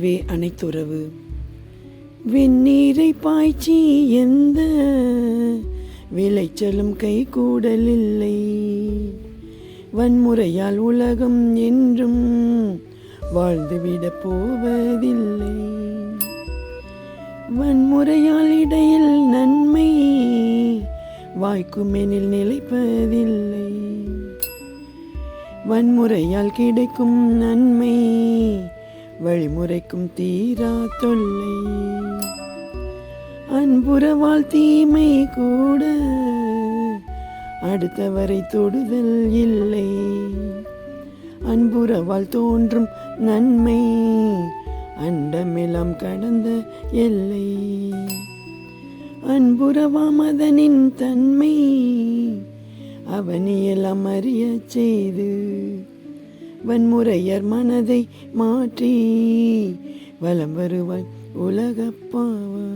அறவே அனைத்துறவு. வெந்நீரை பாய்ச்சி எந்த விளைச்சலும் கைகூடலில்லை. வன்முறையால் உலகம் என்றும் வாழ்ந்துவிடப் போவதில்லை. வன்முறையால் இடையில் நன்மை வாய்க்குமெனில் நிலைப்பதில்லை. வன்முறையால் கிடைக்கும் நன்மை வழிமுறைக்கும் தீரா தொல்லை. அன்புறவால் தீமை கூட அடுத்தவரை தொடுதல் இல்லை. அன்புறவால் தோன்றும் நன்மை அண்டமெல்லாம் கடந்த எல்லை. அன்புறவாம் அதனின் தன்மை அவனியெல்லாம் அறிய செய்து வன்முறையர் மனதை மாற்றி வலம் வருவாய் உலகப்பாவா.